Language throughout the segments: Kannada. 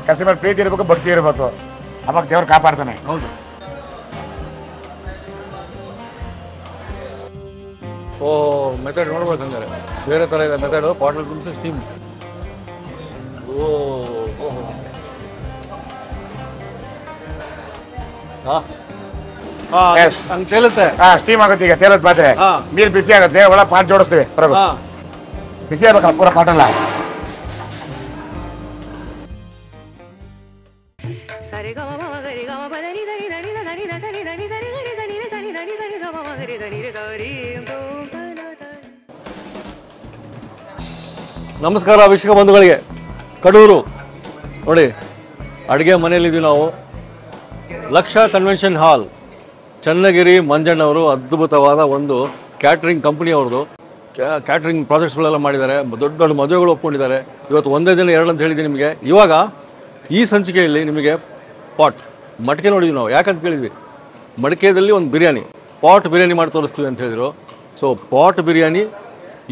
ಕಸ್ಟಮರ್ ಪ್ರೀತಿ ಇರಬೇಕು, ಭಕ್ತಿ ಇರಬೇಕು, ಅವಾಗ ದೇವ್ರು ಕಾಪಾಡ್ತಾನೆ. ಹೌದು. ಓ ಮೆಥಡ್ ನೋಡ್ಬೋದು ಹಂಗಾರೆ ಬೇರೆ ಥರ ಇದೆ ಮೆಥಡು. ಬಾಟಲ್ ತುಂಬಿಸಿ ಸ್ಟೀಮ್. ಓ ಹಂಗೆ ತೇಲುತ್ತೆ. ಸ್ಟೀಮ್ ಆಗುತ್ತೆ. ಈಗ ತೇಲೋದ್ ಪಾತ್ರೆ ನೀರು ಬಿಸಿ ಆಗುತ್ತೆ, ಒಳ ಪಾಟ್ ಜೋಡಿಸ್ತೀವಿ. ಬಿಸಿ ಆಗ್ಬೇಕಲ್ಲ ಪೂರ ಪಾಟಲ್ಲ. ನಮಸ್ಕಾರ ವೀಕ್ಷಕ ಬಂಧುಗಳಿಗೆ. ಕಡೂರು ನೋಡಿ, ಅಡುಗೆ ಮನೆಯಲ್ಲಿದ್ದೀವಿ ನಾವು. ಲಕ್ಷ ಕನ್ವೆನ್ಷನ್ ಹಾಲ್, ಚನ್ನಗಿರಿ ಮಂಜಣ್ಣವರು ಅದ್ಭುತವಾದ ಒಂದು ಕ್ಯಾಟ್ರಿಂಗ್ ಕಂಪ್ನಿ ಅವ್ರದ್ದು. ಕ್ಯಾಟ್ರಿಂಗ್ ಪ್ರಾಜೆಕ್ಟ್ಸ್ಗಳೆಲ್ಲ ಮಾಡಿದ್ದಾರೆ, ದೊಡ್ಡ ದೊಡ್ಡ ಮದುವೆಗಳು ಒಪ್ಕೊಂಡಿದ್ದಾರೆ. ಇವತ್ತು ಒಂದೇ ದಿನ ಎರಡು ಅಂತ ಹೇಳಿದ್ವಿ ನಿಮಗೆ. ಇವಾಗ ಈ ಸಂಚಿಕೆಯಲ್ಲಿ ನಿಮಗೆ ಪಾಟ್ ಮಡಿಕೆ ನೋಡಿದ್ವಿ ನಾವು. ಯಾಕಂತ ಕೇಳಿದ್ವಿ, ಮಡಿಕೆಯಲ್ಲಿ ಒಂದು ಬಿರಿಯಾನಿ, ಪಾಟ್ ಬಿರಿಯಾನಿ ಮಾಡಿ ತೋರಿಸ್ತೀವಿ ಅಂತ ಹೇಳಿದರು. ಸೊ ಪಾಟ್ ಬಿರಿಯಾನಿ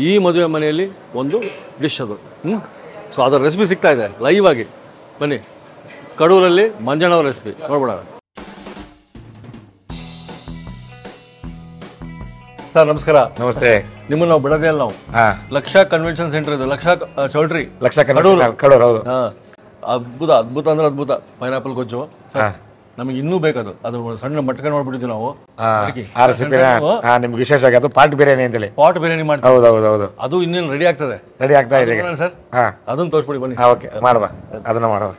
ಈ ಮದುವೆ ಮನೆಯಲ್ಲಿ ಒಂದು ಡಿಶ್ ಅದು. ಸೊ ಅದರ ರೆಸಿಪಿ ಸಿಗ್ತಾ ಇದೆ ಲೈವ್ ಆಗಿ. ಬನ್ನಿ, ಕಡೂರಲ್ಲಿ ಮಂಜಣ್ಣವ್ರ ರೆಸಿಪಿ ನೋಡ್ಬಿಡೋಣ. ಸರ್ ನಮಸ್ಕಾರ. ನಮಸ್ತೆ. ನಿಮ್ಮನ್ನು ನಾವು ಬಿಡೋದೇ ಇಲ್ಲ ನಾವು. ಲಕ್ಷ ಕನ್ವೆನ್ಷನ್ ಸೆಂಟರ್ ಇದು, ಲಕ್ಷ ಚೌಲ್ಟ್ರಿ, ಲಕ್ಷ ಕಡೂರು. ಹೌದು. ಅದ್ಭುತ ಅದ್ಭುತ ಅಂದ್ರೆ ಅದ್ಭುತ. ಪೈನಾಪಲ್ ಗೊಜ್ಜು ನಮಗೆ ಇನ್ನೂ ಬೇಕದು. ಅದು ಸಣ್ಣ ಮಟ್ಕ ನೋಡ್ಬಿಟ್ಟಿದ್ವಿ ನಾವು. ನಿಮ್ಗೆ ವಿಶೇಷ ಆಗಿ ಅದು ಪಾಟ್ ಬಿರಿಯಾನಿ ಅಂತೇಳಿ ಪಾಟ್ ಬಿರಿಯಾನಿ ಮಾಡ್ತೀವಿ. ಹೌದು. ಅದು ಇನ್ನೇನು ರೆಡಿ ಆಗ್ತದೆ. ರೆಡಿ ಆಗ್ತಾ ಇದೆ ಸರ್. ಅದನ್ನ ತೋರಿಸ್ಬಿಡಿ ಬನ್ನಿ. ಓಕೆ, ಮಾಡುವ. ಅದನ್ನ ಮಾಡುವ.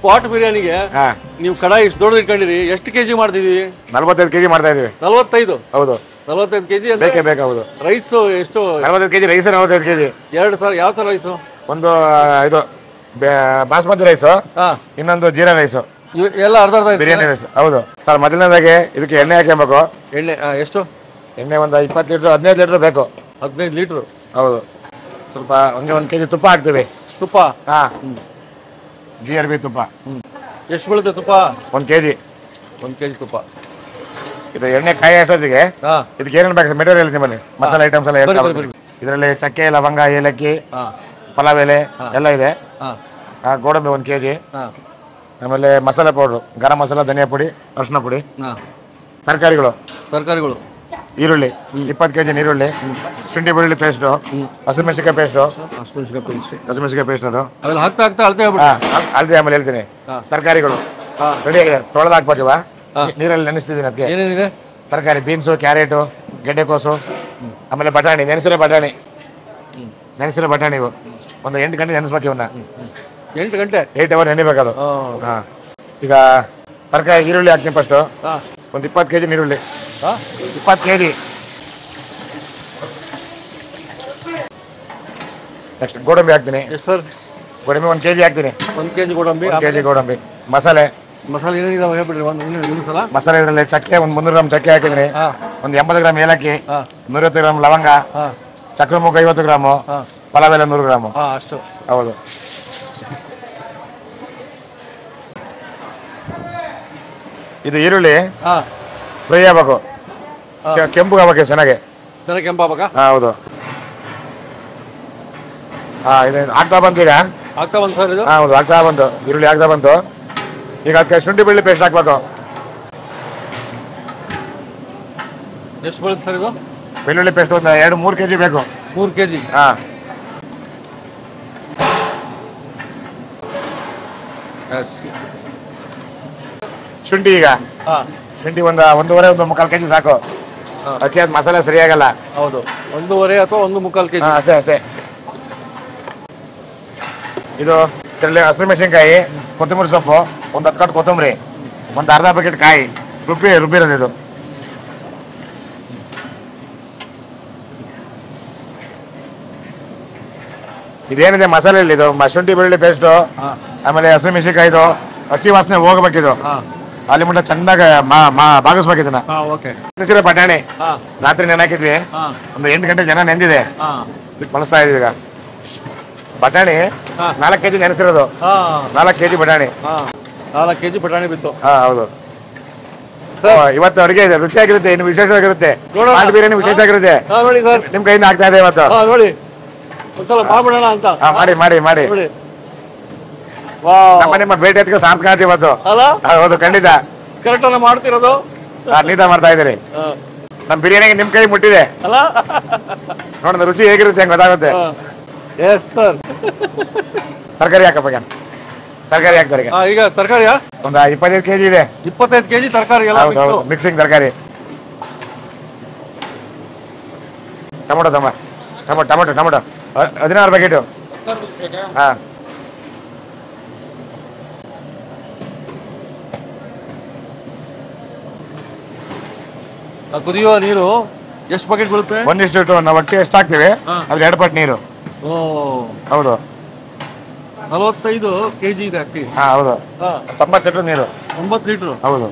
ಪಾಟ್ ಬಿರಿಯಾನಿಗೆ ನೀವು ಕಡಾಯಿ ಇಷ್ಟು ದೊಡ್ಡದು ಇಟ್ಕೊಂಡಿರಿ. ಎಷ್ಟು ಕೆಜಿ ಮಾಡ್ತಿದೀವಿ? 45 kg ಮಾಡ್ತಾ ಇದೀವಿ. 45? ಹೌದು, 45 kg ಬೇಕಾಗುದು. ರೈಸ್ ಎಷ್ಟು? 45 kg ರೈಸ್. 45 kg ಎರಡು ತರ. ಯಾವ ತರ ರೈಸು? ಒಂದು ಇದು ಬಾಸ್ಮತಿ ರೈಸು, ಇನ್ನೊಂದು ಜೀರಾ ರೈಸು, ಎಲ್ಲ ಅರ್ಧ ಅರ್ಧ ಬಿರಿಯಾನಿ ರೈಸ್. ಹೌದು ಸರ್. ಮೊದಲನೇದಾಗಿ ಇದಕ್ಕೆ ಎಣ್ಣೆ ಹಾಕಬೇಕು. ಎಣ್ಣೆ ಎಷ್ಟು? ಎಣ್ಣೆ ಒಂದು 20 ಲೀಟ್ರ್ 15 ಲೀಟ್ರ್ ಬೇಕು. 15 ಲೀಟ್ರು? ಹೌದು. ಸ್ವಲ್ಪ ಹಂಗೆ 1 kg ತುಪ್ಪ ಹಾಕ್ತೀವಿ. ತುಪ್ಪ? GRB ತುಪ್ಪ. ಎಷ್ಟು ಬೀಳುತ್ತೆ ತುಪ್ಪ? 1 kg. 1 kg ತುಪ್ಪ. ಇದು ಎಣ್ಣೆ ಕಾಯಿ ಅಷ್ಟೊತ್ತಿಗೆ ಇದಕ್ಕೆ ಏನೇನು ಬೇಕು ಮೆಟೀರಿಯಲ್ ನಿಮ್ಮಲ್ಲಿ, ಮಸಾಲೆ ಐಟಮ್ಸ್ ಎಲ್ಲ ಇದರಲ್ಲಿ ಚಕ್ಕೆ, ಲವಂಗ, ಏಲಕ್ಕಿ, ಪಲಾವ್ ಎಲೆ ಎಲ್ಲ ಇದೆ. ಗೋಡಂಬಿ 1 kg. ಆಮೇಲೆ ಮಸಾಲೆ ಪೌಡ್ರು, ಗರಂ ಮಸಾಲ, ಧನಿಯಾ ಪುಡಿ, ಅರಿಶಿನ ಪುಡಿ. ತರಕಾರಿಗಳು ಈರುಳ್ಳಿ 20 kg ಈರುಳ್ಳಿ, ಶುಂಠಿ ಬೆಳ್ಳುಳ್ಳಿ ಪೇಸ್ಟು, ಹಸಿಮೆಣಸಿಕಾಯಿ ಪೇಸ್ಟು. ಹಸಿಮೆಣಸಿಕಾಯಿ ಪೇಸ್ಟ್ ಅದು ಅಳತೆ. ಆಮೇಲೆ ಹೇಳ್ತೀನಿ ತರಕಾರಿಗಳು ರೆಡಿ ಆಗಿದೆ. ತೊಳೆದು ಹಾಕ್ಬೇಕಿವ, ನೀರಲ್ಲಿ ನೆನೆಸ್ತಿದ್ದೀನಿ. ಅದಕ್ಕೆ ಏನೇನಿದೆ? ತರಕಾರಿ ಬೀನ್ಸು, ಕ್ಯಾರೆಟು, ಗೆಡ್ಡೆಕೋಸು, ಆಮೇಲೆ ಬಟಾಣಿ, ನೆನೆಸಿರೋ ಬಟಾಣಿ ಇವು ಒಂದು 8 ಗಂಟೆ ನೆನೆಸ್ಬೇಕು. ಇವನ್ನ 8 ಗಂಟೆ 8 ಅವರ್ ನೆನೆಬೇಕದು. ಈಗ ತರಕಾರಿ ಈರುಳ್ಳಿ ಹಾಕ್ತೀನಿ ಫಸ್ಟು. ಒಂದು 20 kg ಈರುಳ್ಳಿ. 20 kg. ನೆಕ್ಸ್ಟ್ ಗೋಡಂಬಿ ಹಾಕ್ತೀನಿ. ಸರ್ ಗೋಡಂಬಿ 1 kg ಹಾಕ್ತೀನಿ. 1 kg ಗೋಡಂಬಿ. 1 kg ಗೋಡಂಬಿ. ಮಸಾಲೆ ಏನಿದೆ ಹೇಳ್ಬಿಡ್ರಿ. ಮಸಾಲೆ ಇದರಲ್ಲಿ ಚಕ್ಕೆ ಒಂದು 300 ಗ್ರಾಮ್ ಚಕ್ಕೆ ಹಾಕಿದ್ದೀನಿ. ಒಂದು 80 ಗ್ರಾಮ್ ಏಲಕ್ಕಿ, 150 ಗ್ರಾಮ್ ಲವಂಗ, ಚಕ್ರ ಮುಖ 50 ಗ್ರಾಮು, ಪಲಾವ್ ಎಲೆ 100 ಗ್ರಾಮು. ಅಷ್ಟು? ಹೌದು. ಇದು ಈರುಳ್ಳಿ ಫ್ರೈ ಆಗ್ಬೇಕು, ಕೆಂಪು ಆಗ್ಬೇಕು ಚೆನ್ನಾಗಿ. ಕೆಂಪು ಆಗ್ಬೇಕಾ? ಹೌದು. ಇದು ಆಗ್ತಾ ಬಂತು ಈಗ. ಆಗ್ತಾ ಬಂತು ಸರ್ ಇದು? ಹೌದು, ಆಗ್ತಾ ಬಂತು. ಈರುಳ್ಳಿ ಆಗ್ತಾ ಬಂತು. ಈಗ ಅದಕ್ಕೆ ಶುಂಠಿ ಬೆಳ್ಳುಳ್ಳಿ ಪೇಸ್ಟ್ ಹಾಕ್ಬೇಕು. ಎಷ್ಟು ಬರುತ್ತೆ ಸರ್ ಇದು? ಬೆಳ್ಳುಳ್ಳಿ ಪೇಸ್ಟ್ ಒಂದು 2-3 kg ಬೇಕು. 3 kg? ಶುಂಠಿ ಈಗ ಶುಂಠಿ ಒಂದು 1.5-1.25 kg ಸಾಕು. ಅದಕ್ಕೆ ಅದು ಮಸಾಲೆ ಸರಿಯಾಗಲ್ಲ. ಹೌದು, 1.5 ಅಥವಾ 1.25 kg. ಅಷ್ಟೇ. ಇದು ಇದರಲ್ಲಿ ಹಸಿಮೆಣಸಿನ್ಕಾಯಿ, ಕೊತ್ತಂಬರಿ ಸೊಪ್ಪು, ಒಂದು 10 ಕಟ್ಟು ಕೊತ್ತಂಬರಿ, ಒಂದು ಅರ್ಧ ಪ್ಯಾಕೆಟ್ ಕಾಯಿ ರುಬ್ಬಿರೋದು. ಇದು ಇದೇನಿದೆ ಮಸಾಲೆಯಲ್ಲಿ ಇದು ಶುಂಠಿ ಬೆಳ್ಳುಳ್ಳಿ ಪೇಸ್ಟು, ಆಮೇಲೆ ಹಸಿಮೆಣಸಿನ್ಕಾಯಿದು ಹಸಿ ವಾಸನೆ ಹೋಗ್ಬೇಕಿದು. ಅಲ್ಲಿ ಮುಟ್ಟ ಚೆನ್ನಾಗಿ ಬಾಗಿಸ್ಬೇಕು ಇದನ್ನ. ನೆನೆಸಿರೋ ಬಟಾಣಿ ರಾತ್ರಿ ನೆನಾಕಿದ್ವಿ. ಒಂದು 8 ಗಂಟೆ ಜನ ನೆಂದಿದೆ. ಬಳಸ್ತಾ ಇದೀವಿ ಈಗ. ಬಟಾಣಿ 4 kg ನೆನೆಸಿರೋದು. 4 kg ಬಟಾಣಿ. 4 kg ಬಟಾಣಿ ಬಿತ್ತು. ಹೌದು. ಇವತ್ತು ಅಡುಗೆ ರುಚಿಯಾಗಿರುತ್ತೆ, ಇನ್ನು ವಿಶೇಷವಾಗಿರುತ್ತೆ. ನೋಡೋಣ. ಪಾಟ್ ಬಿರಿಯಾನಿ ವಿಶೇಷ ಆಗಿರುತ್ತೆ. ನೋಡಿ ಸರ್, ನಿಮ್ ಕೈಯಿಂದ ಆಗ್ತಾ ಇದೆ ಇವತ್ತು. ನೋಡಿ ಒಂದ್ಸಲ ಮಾಡ್ಬಿಡೋಣ ಅಂತ. ಮಾಡಿ ಮಾಡಿ ಮಾಡಿ. ನೋಡಿ ವಾವ್, ನಮ್ಮ ನಿಮ್ಮ ಭೇಟಿ ಅದಕ್ಕೆ ಸಾರ್ಥಕ ಆಯ್ತು ಇವತ್ತು. ಅಲ್ಲ ಹೌದು, ಖಂಡಿತ ಕರೆಕ್ಟ್ ಅನ್ನ ಮಾಡ್ತಿರೋದು. ನೀಟಾಗಿ ಮಾಡ್ತಾ ಇದ್ದೀರಿ. ನಮ್ ಬಿರಿಯಾನಿಗೆ ನಿಮ್ ಕೈ ಮುಟ್ಟಿದೆ ಅಲ್ಲ, ನೋಡಿದ್ರೆ ರುಚಿ ಹೇಗಿರುತ್ತೆ ಹಂಗೆ ಗೊತ್ತಾಗುತ್ತೆ. Yes sir. ತರಕಾರಿ ಹಾಕಪ್ಪ, ತರಕಾರಿ ಹಾಕ್ತಾರೆ. ಈಗ ತರಕಾರಿಯಾ? ಒಂದು 25 ಕೆಜಿ ಇದೆ. 25 ಕೆಜಿ ತರಕಾರಿ ಎಲ್ಲ ಹೌದು ಹೌದು, ಮಿಕ್ಸಿಂಗ್ ತರಕಾರಿ. Tomato tomato tomato tomato 16 packet. ಹಾ, ಕುದಿಯುವ ನೀರು ಎಷ್ಟು ಬಕೆಟ್ ಬೀಳುತ್ತೆ? 1:2. ನಾವು ಒಟ್ಟು ಎಷ್ಟು ಹಾಕ್ತಿವಿ ಅದ್ರ 2 ಪಟ್ಟು ನೀರು. ಓ, ಹೌದು. 45 ಕೆಜಿ ಇದೆ ಅಕ್ಕಿ. ಹಾ ಹೌದು, 90 ಲೀಟರ್ ನೀರು. 9 ಲೀಟರ್. ಹೌದು.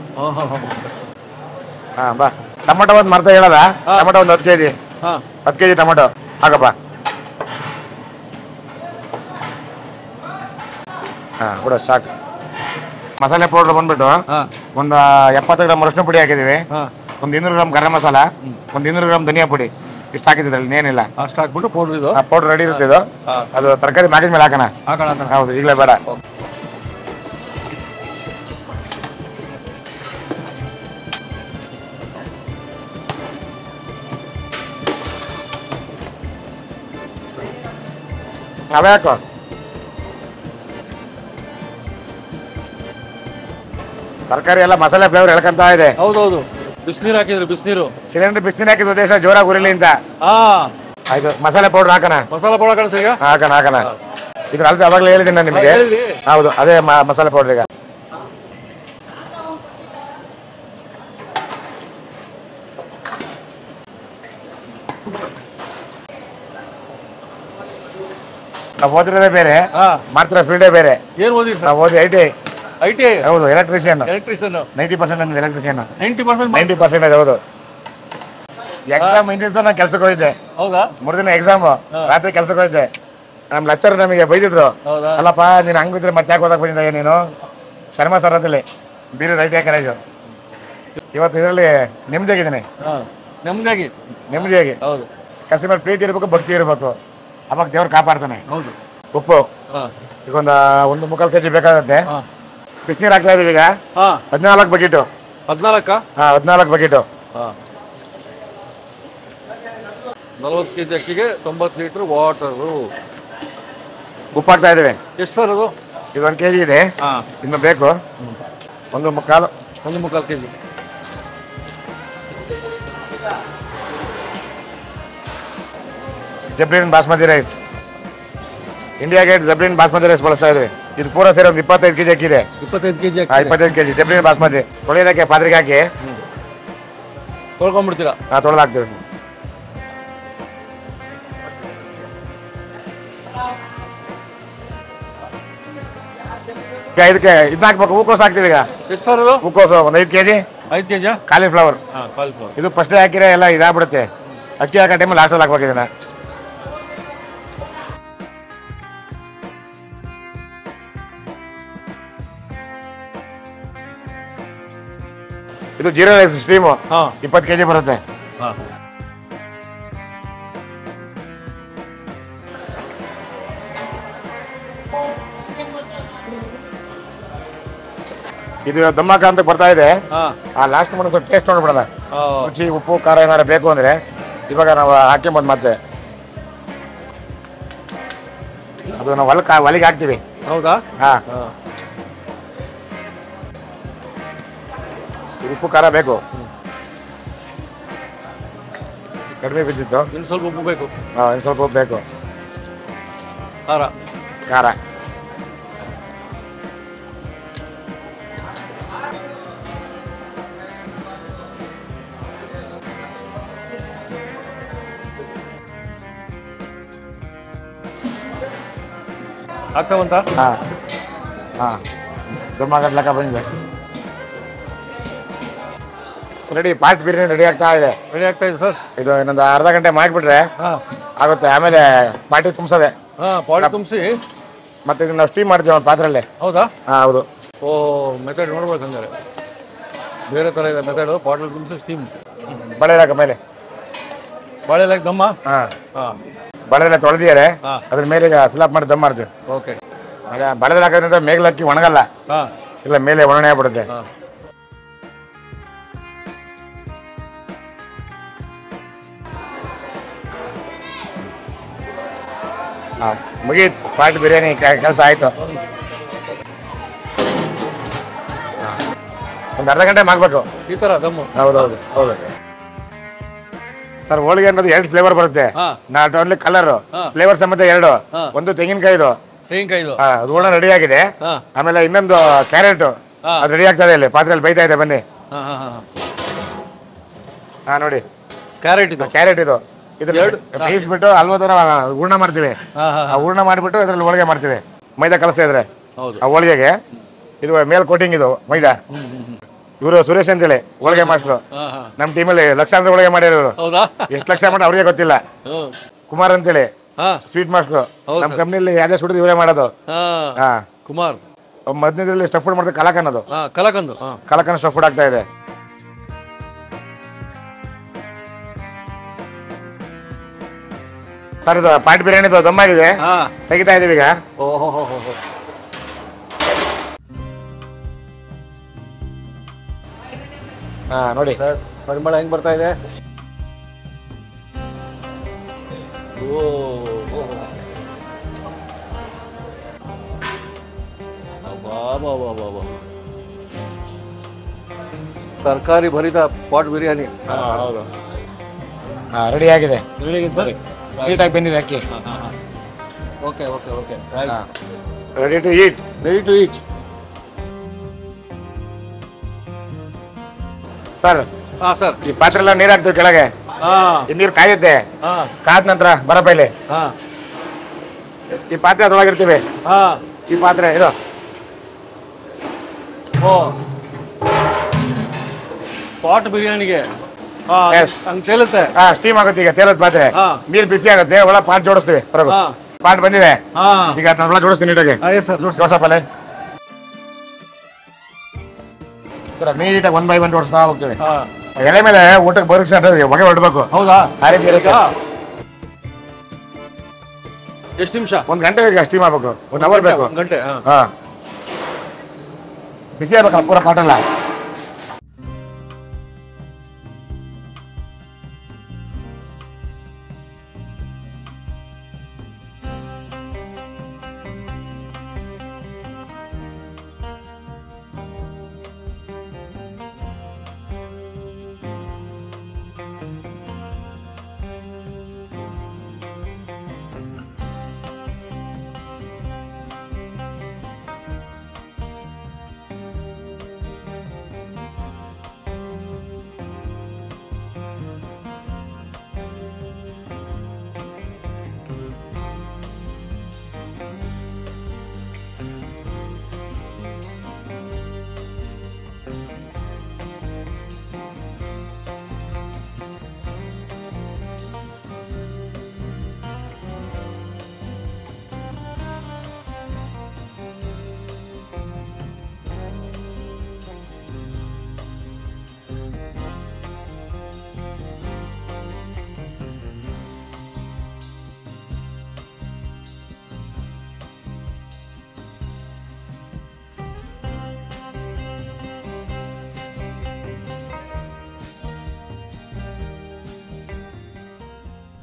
ಹಾ ಬಾ, ಟೊಮೊಟೊ ಒಂದು ಮರ್ತ ಹೇಳದ. ಟೊಮೊಟೊ ಒಂದು 10 ಕೆಜಿ. 10 KG tomato ಹಾಕಪ್ಪ. ಹಾ ಬಿಡು ಸಾಕು. ಮಸಾಲೆ ಪೌಡರ್ ಬಂದ್ಬಿಟ್ಟು ಒಂದು 70 ಗ್ರಾಮ್ ಅರಿಶಿನ ಪುಡಿ ಹಾಕಿದೀವಿ. ಒಂದು 200 ಗ್ರಾಮ್ ಗರಂ ಮಸಾಲ, ಒಂದು 200 ಗ್ರಾಮ್ ಧನಿಯಾ ಪುಡಿ. ಇಷ್ಟು ಹಾಕಿದ್ರಲ್ಲಿ ಏನಿಲ್ಲ. ಅಷ್ಟು ಹಾಕ್ಬಿಟ್ಟು ಪೌಡರ್ ಇದು ಪೌಡರ್ ರೆಡಿ ಇರುತ್ತೆ. ಇದು ಅದು ತರಕಾರಿ ಮಾಡಿದ ಮೇಲೆ ಹಾಕೋಣ. ಹೌದು, ಈಗಲೇ ಬೇಡ. ಅವೇ ಹಾಕೋ. ತರಕಾರಿ ಎಲ್ಲ ಮಸಾಲೆ ಫ್ಲೇವರ್ ಎಳ್ಕೊಂತ ಇದೆ. ಹೌದೌದು, ಬಿಸಿನೀರು ಹಾಕಿದ್ರು. ಬಿಸಿನೀರು ಸಿಲಿಂಡರ್ ಬಿಸಿನೀರು ಹಾಕಿದ ಉದ್ದೇಶ ಜೋರಾಗಿ ಉರಿಲಿ ಅಂತ. ಆಯ್ತು, ಮಸಾಲೆ ಪೌಡರ್ ಹಾಕೋಣ. ಮಸಾಲೆ ಪೌಡರ್ ಹಾಕೋಣ ಸರ್. ಹಾಕೋಣ ಹಾಕೋಣ. ಇದ್ರ ಅಲ್ದ ಅವಾಗಲೇ ಹೇಳಿದ್ದೀನಿ ನಾನು ನಿಮಗೆ. ಹೌದು, ಅದೇ ಮಸಾಲೆ ಪೌಡರ್. ಈಗ ನಾವು ಓದಿರೋದೇ ಬೇರೆ, ಮಾಡ್ತಿರೋ ಫೀಲ್ಡೇ ಬೇರೆ. ಏನ್ ಓದಿ? ನಾವು ಓದಿ ಐಟಿ. ಹೌದು, ಎಲೆಕ್ಟ್ರಿಷಿಯನ್. 90% ಎಲೆಕ್ಟ್ರಿಷಿಯನ್. 90%. ಹೌದು. ಎಕ್ಸಾಮ್ ಹಿಂದಿನ ದಿವಸ ನಾನು ಕೆಲ್ಸಕ್ಕೆ ಹೋಗಿದ್ದೆ. ಹೌದಾ? ಮೂರ್ದಿನ ಎಕ್ಸಾಮ್, ರಾತ್ರಿ ಕೆಲ್ಸಕ್ಕೆ ಹೋಗಿದ್ದೆ. ನಮ್ ಲೆಕ್ಚರ್ ನಮಗೆ ಬೈದಿದ್ರು. ಅಲ್ಲಪ್ಪ, ನೀನು ಹಂಗಿದ್ರೆ ಮತ್ತೆ ಯಾಕೆ ಓದಕ್ ಬಂದಿದ್ದ ನೀನು? ಶರ್ಮಾ ಸರ್ ಅಂತೇಳಿ ಬೀರು ರೈಟ್ ಕಾಲೇಜು. ಇವತ್ತು ಇದರಲ್ಲಿ ನೆಮ್ಮದಿಯಾಗಿದ್ದೀನಿ. ನೆಮ್ಮದಿಯಾಗಿ. ಹೌದು, ಕಸ್ಟಮರ್ ಪ್ರೀತಿ ಇರ್ಬೇಕು, ಭಕ್ತಿ ಇರ್ಬೇಕು. ಅವಾಗ ದೇವ್ರು ಕಾಪಾಡ್ತಾನೆ. ಹೌದು. ಉಪ್ಪು ಈಗ ಒಂದು 1 ಕೆಜಿ ಬೇಕಾಗುತ್ತೆ. ಬಿಸಿನೀರು ಹಾಕ್ತಾ ಇದೀವಿ ಈಗ. 14 ಬಕೆಟು. 14 ಬಕೆಟು. 40 ಕೆಜಿ ಅಕ್ಕಿಗೆ 90 ಲೀಟರ್ ವಾಟರು. ಉಪ್ಪು ಹಾಕ್ತಾ ಇದೀವಿ. ಎಷ್ಟು ಸರ್ ಅದು? ಇದು 1 ಕೆಜಿ ಇದೆ. ಇನ್ನು ಬೇಕು 1.25 ಕೆಜಿ. ಜಬ್ರಿನ್ ಬಾಸ್ಮತಿ ರೈಸ್. ಇಂಡಿಯಾ ಗೇಟ್ ಜಬ್ರಿನ್ ಬಾಸ್ಮತಿ ರೈಸ್ ಬಳಸ್ತಾ ಇದ್ವಿ. ಇದು ಪೂರ ಸೇರಿ ಒಂದು 25 ಕೆಜಿ ಅಕ್ಕಿ ಇದೆ. 25 ಕೆಜಿ. 25 ಕೆಜಿ ಜಬ್ರಿನ್ ಬಾಸ್ಮತಿ. ತೊಳೆಯೋದಕ್ಕೆ ಪಾತ್ರೆಗೆ ಹಾಕಿ ತೊಳ್ಕೊಂಡ್ಬಿಡ್ತೀರಾ? ತೊಳೆದು ಹಾಕ್ತೀವಿ. ಇದಕ್ಕೆ ಇದನ್ನ ಹಾಕ್ಬೇಕು. ಹೂಕೋಸು ಹಾಕ್ತೀವಿ ಈಗ. ಎಷ್ಟು ಸರ್ ಅದು? ಹೂಕೋಸು ಒಂದು 5 ಕೆಜಿ. 5 ಕೆಜಿ. ಕಾಲಿಫ್ಲವರ್. ಇದು ಫಸ್ಟೇ ಹಾಕಿದ್ರೆ ಎಲ್ಲ ಇದಾಗ್ಬಿಡುತ್ತೆ. ಅಕ್ಕಿ ಹಾಕೋ ಟೈಮಲ್ಲಿ ಲಾಸ್ಟಲ್ಲಿ ಹಾಕ್ಬೇಕು ಇದನ್ನ. ಇದು ಜೀರಾ ರೈಸ್ ಸ್ಟ್ರೀಮು. 20 ಕೆಜಿ ಬರುತ್ತೆ. ಇದು ದಮ್ಮಕ ಅಂತ ಬರ್ತಾ ಇದೆ. ಆ ಲಾಸ್ಟ್ ಮಾಡಿ ಸ್ವಲ್ಪ ಟೇಸ್ಟ್ ನೋಡ್ಬಿಡೋಣ. ರುಚಿ, ಉಪ್ಪು, ಖಾರ ಏನಾರ ಬೇಕು ಅಂದ್ರೆ ಇವಾಗ ನಾವು ಹಾಕ್ಕೊಂಬಂದು ಮತ್ತೆ ಅದು ನಾವು ಒಲಿಗೆ ಹಾಕ್ತೀವಿ. ಹೌದಾ? ಹಾ, ಉಪ್ಪು ಖಾರ ಬೇಕು. ಕಡಿಮೆ ಬಿದ್ದಿತ್ತು. ಇನ್ನು ಸ್ವಲ್ಪ ಉಪ್ಪು ಬೇಕು. ಇನ್ನು ಸ್ವಲ್ಪ ಉಪ್ಪು ಬೇಕು. ಖಾರ ಆಗ್ತಾ ಬಂತ? ಲೆಕ್ಕ ಬಂದಿದೆ. ರೆಡಿ, ಪಾಟ್ ಬಿರಿಯಾನಿ ರೆಡಿ ಆಗ್ತಾ ಇದೆ. ಸರ್. ಇದು ಇನ್ನೊಂದು ಅರ್ಧ ಗಂಟೆ ಮಾಡಿಬಿಟ್ರೆ ಆಗುತ್ತೆ. ಆಮೇಲೆ ಪಾಟಿ ತುಂಬಿಸೋದೆ. ಪಾಟಿ ತುಂಬಿಸಿ ಮತ್ತೆ ನಾವು ಸ್ಟೀಮ್ ಮಾಡ್ತೀವಿ ಒಂದು ಪಾತ್ರೆಯಲ್ಲಿ. ಹೌದಾ? ಹೌದು. ಓ, ಮೆಥಡ್ ನೋಡ್ಬೇಕು ಹಂಗಾರೆ. ಬೇರೆ ಥರ ಇದೆ ಮೆಥಡು. ಬಾಟಲ್ ತುಂಬಿಸಿ ಸ್ಟೀಮ್. ಬಳೆಲಾಕ ಮೇಲೆ ಬಾಳೆಲೆ ದಮ್ಮ. ಹಾಂ ಹಾಂ ಬಳೆಲ್ಲ ತೊಳೆದಿದ್ದಾರೆ, ಹಾಂ ಅದ್ರ ಮೇಲೆ ಈಗ ಫಿಲಪ್ ಮಾಡಿ ದಮ್ ಮಾಡ್ತೀವಿ. ಓಕೆ. ಬಳೆದಲ್ಲಿ ಹಾಕೋದ್ರಿಂದ ಮೇಗ್ಲಕ್ಕಿ ಒಣಗಲ್ಲ, ಹಾಂ ಇಲ್ಲ ಮೇಲೆ ಒಣನೆ ಆಗ್ಬಿಡುತ್ತೆ. ಹಾಂ ಹಾಂ ಮುಗೀತು, ಪಾಟ್ ಬಿರಿಯಾನಿ ಕೆಲಸ ಆಯಿತು. ಒಂದು ಅರ್ಧ ಗಂಟೆ ಮಾಡಬೇಕು ಈ ಥರ ದಮ್ಮು. ಹೌದೌದು ಹೌದು ಸರ್. ಹೋಳಿಗೆ ಅನ್ನೋದು 2 ಫ್ಲೇವರ್ ಬರುತ್ತೆ, ಹಾಂ ನಾಟ್ ಓನ್ಲಿ ಕಲರ್, ಹಾಂ ಫ್ಲೇವರ್ ಸಮೇತ 2. ಹಾಂ ಒಂದು ತೆಂಗಿನಕಾಯಿದು, ತೆಂಗಿನಕಾಯಿದು. ಅದು ಕೂಡ ರೆಡಿ ಆಗಿದೆ. ಹಾಂ ಆಮೇಲೆ ಇನ್ನೊಂದು ಕ್ಯಾರೆಟ್, ಹಾಂ ಅದು ರೆಡಿ ಆಗ್ತದೆ, ಇಲ್ಲಿ ಪಾತ್ರೆಯಲ್ಲಿ ಬೈತಾ ಇದೆ ಬನ್ನಿ. ಹಾಂ ಹಾಂ ಹಾಂ ಹಾಂ ನೋಡಿ ಕ್ಯಾರೆಟ್ ಇದು. ಕ್ಯಾರೆಟ್ ಇದು ಬೇಯಿಸ್ಬಿಟ್ಟು ಹಲ್ವಾ ಥರ ಹೂರ್ಣ ಮಾಡ್ತೀವಿ. ಹಾಂ ಹಾಂ ಆ ಹೂರ್ಣ ಮಾಡಿಬಿಟ್ಟು ಅದ್ರಲ್ಲಿ ಹೋಳಿಗೆ ಮಾಡ್ತೀವಿ. ಮೈದಾ ಕಲಸ್ತಾ ಇದ್ರೆ ಹೌದು. ಆ ಹೋಳಿಗೆಗೆ ಇದು ಮೇಲ್ ಕೋಟಿಂಗ್, ಇದು ಮೈದಾ. ಇವರು ಸುರೇಶ್ ಅಂತೇಳಿ ಹೋಳಿಗೆ ಮಾಸ್ಟ್ರು, ಹಾಂ ಹಾಂ ನಮ್ಮ ಟೀಮಲ್ಲಿ ಲಕ್ಷಾಂತರ ಹೋಳಿಗೆ ಮಾಡಿರೋರು. ಹೌದಾ? ಎಷ್ಟು ಲಕ್ಷ ಮಾಡಿ ಅವ್ರಿಗೆ ಗೊತ್ತಿಲ್ಲ. ಹ್ಞೂ ಕುಮಾರ್ ಅಂತೇಳಿ ಹಾಂ ಸ್ವೀಟ್ ಮಾಸ್ಟ್ರು, ಹೌದು ನಮ್ಮ ಕಂಪ್ನಿಲಿ ಯಾವ್ದೇ ಸುಡಿದು ಇವರೇ ಮಾಡೋದು. ಹಾಂ ಹಾಂ ಕುಮಾರ್. ಮದ್ಯದಲ್ಲಿ ಸ್ಟಫ್ ಫುಡ್ ಮಾಡ್ತಾರೆ, ಕಲಾಕ್ ಅನ್ನೋದು. ಹಾಂ ಕಲಕಂದು. ಹಾಂ ಕಲಾಕನ್ ಸ್ಟಫ್ ಫುಡ್ ಆಗ್ತಾ ಇದೆ. ಸರ್ ಇದು ಪಾಟ್ ಬಿರಿಯಾನಿದು ದಮ್ಮಾಗಿದೆ, ಹಾಂ ತೆಗಿತಾ ಇದೀವಿ ಈಗ. ಓಹೋ ಹೋ ಹೋ ಹೋ. ಹಾಂ ನೋಡಿ ಸರ್ ಪರಿಮಳ ಹೆಂಗೆ ಬರ್ತಾ ಇದೆ? ಓ ತರಕಾರಿ ಭರಿತ ಪಾಟ್ ಬಿರಿಯಾನಿ. ಹೌದು. ಹಾಂ ರೆಡಿ ಆಗಿದೆ, ಸರಿ ನೀಟಾಗಿ ಬಂದಿದೆ ಅಕ್ಕಿ. Okay okay okay ready to eat. Ready to eat. Sir ಹಾಂ ಸರ್. ಈ ಪಾತ್ರೆ ಎಲ್ಲ ನೀರು ಹಾಕ್ತೀವಿ ಕೆಳಗೆ, ಹಾಂ ಈ ನೀರು ಕಾಯುತ್ತೆ. ಹಾಂ ಕಾದ ನಂತರ ಬರಪೈಲಿ ಹಾಂ ಈ ಪಾತ್ರೆ ಅದ್ರೊಳಗಿರ್ತೀವಿ. ಹಾಂ ಈ ಪಾತ್ರೆ ಇದು ಓ ಪಾಟ್ ಬಿರಿಯಾನಿಗೆ Yes. ಹಂಗೆ ತೇಲುತ್ತೆ. ಸ್ಟೀಮ್ ಆಗುತ್ತೆ. ಈಗ ತೇಲೋದ್ ಪಾತ್ರೆ ಹಾಂ ನೀರು ಬಿಸಿ ಆಗುತ್ತೆ, ಒಳ ಪಾಟ್ ಜೋಡಿಸ್ತೀವಿ. ಬರೋದು ಹಾಂ ಪಾಟ್ ಬಂದಿದೆ ಹಾಂ ಈಗ, ಅದನ್ನ ಒಳ ಜೋಡಿಸ್ತೀನಿ ನೀಟಾಗಿ. Yes sir. ಜೋಸಪಲೆ ನೀಟಾಗಿ 1 by 1 ಜೋಡಿಸ್ತಾ ಹೋಗ್ತೀವಿ. ಹಾಂ ಎಲೆ ಮೇಲೆ ಊಟಕ್ಕೆ ಬರೋಕ್ಕೆ ಹೊಗೆ ಹೊರಡ್ಬೇಕು. ಹೌದಾ? ಆ ರೀತಿ ಇರುತ್ತೆ. ಎಷ್ಟು ನಿಮಿಷ? 1 ಗಂಟೆ ಸ್ಟೀಮ್ ಆಗ್ಬೇಕು, 1 ಅವರ್ ಬೇಕು. 1 ಗಂಟೆ. ಹಾಂ ಹಾಂ ಬಿಸಿ ಆಗ್ಬೇಕಲ್ಲ ಪೂರ ಪಾಟಲ್ಲ.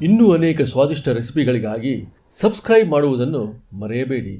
ಇನ್ನೂ ಅನೇಕ ಸ್ವಾದಿಷ್ಟ ರೆಸಿಪಿಗಳಿಗಾಗಿ ಸಬ್ಸ್ಕ್ರೈಬ್ ಮಾಡುವುದನ್ನು ಮರೆಯಬೇಡಿ.